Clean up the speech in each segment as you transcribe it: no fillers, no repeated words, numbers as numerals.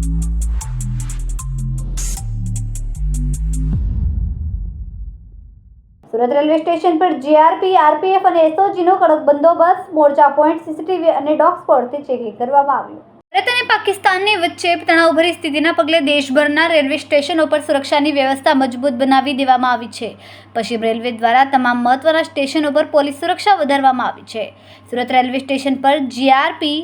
Surat railway station પર GRP, RPF અને એસઓજીનો કડક બંદોબસ્ત, મોરચા પોઈન્ટ, સીસીટીવી અને ડોગ સ્પોટથી ચેકિંગ કરવામાં આવ્યું. ભારત અને પાકિસ્તાનની વચ્ચે તણાવભરી સ્થિતિના પગલે દેશભરના રેલવે સ્ટેશનો પર સુરક્ષાની વ્યવસ્થા મજબૂત બનાવી દેવામાં આવી છે. પશ્ચિમ રેલવે દ્વારા તમામ મહત્વના સ્ટેશનો પર પોલીસ સુરક્ષા વધારવામાં આવી છે. સુરત રેલવે સ્ટેશન પર જીઆરપી,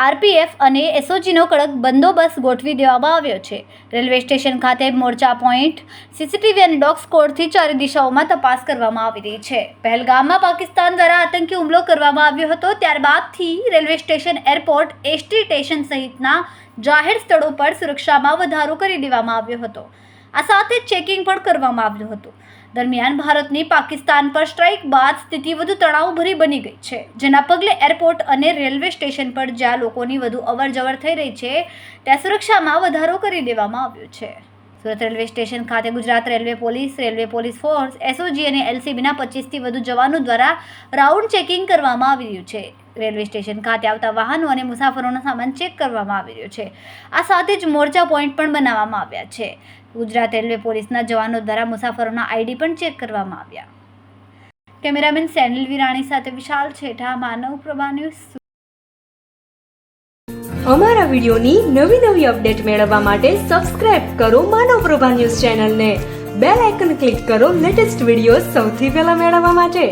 આરપીએફ અને એસઓજીનો કડક બંદોબસ્ત ગોઠવી દેવામાં આવ્યો છે. રેલવે સ્ટેશન ખાતે મોરચા પોઈન્ટ, સીસીટીવી અને ડોગ સ્કોડથી ચારે દિશાઓમાં તપાસ કરવામાં આવી રહી છે. પહેલગામમાં પાકિસ્તાન દ્વારા આતંકી હુમલો કરવામાં આવ્યો હતો. ત્યારબાદથી railway station, airport, ST station સહિતના જાહેર સ્થળો પર સુરક્ષામાં વધારો કરી દેવામાં આવ્યો હતો. આ સાથે ચેકિંગ પણ કરવામાં આવ્યું હતું. દરમિયાન ભારતની પાકિસ્તાન પર સ્ટ્રાઇક બાદ સ્થિતિ વધુ તણાવભરી બની ગઈ છે, જેના પગલે એરપોર્ટ અને રેલવે સ્ટેશન પર જ્યાં લોકોની વધુ અવરજવર થઈ રહી છે ત્યાં સુરક્ષામાં વધારો કરી દેવામાં આવ્યો છે. સુરત રેલવે સ્ટેશન ખાતે Gujarat railway police force, SOG અને એલસીબીના 25થી વધુ જવાનો દ્વારા રાઉન્ડ ચેકિંગ કરવામાં આવી રહ્યું છે. રેલવે સ્ટેશન ખાતે આવતા વાહનો અને મુસાફરોનો સામાન ચેક કરવામાં આવી રહ્યો છે. આ સાથે જ મોરચા પોઈન્ટ પણ બનાવવામાં આવ્યા છે. ગુજરાત રેલવે પોલીસના જવાનો દ્વારા મુસાફરોના આઈડી પણ ચેક કરવામાં આવ્યા. કેમેરામેન સેનિલ વિરાણી સાથે વિશાલ છેઠા, માનવ પ્રભા ન્યૂઝ. અમારા વિડિયોની નવી અપડેટ મેળવવા માટે સબસ્ક્રાઇબ કરો માનવ પ્રભા ન્યૂઝ ચેનલને. બેલ આઇકન ક્લિક કરો લેટેસ્ટ વિડિયો સૌથી પહેલા મેળવવા માટે.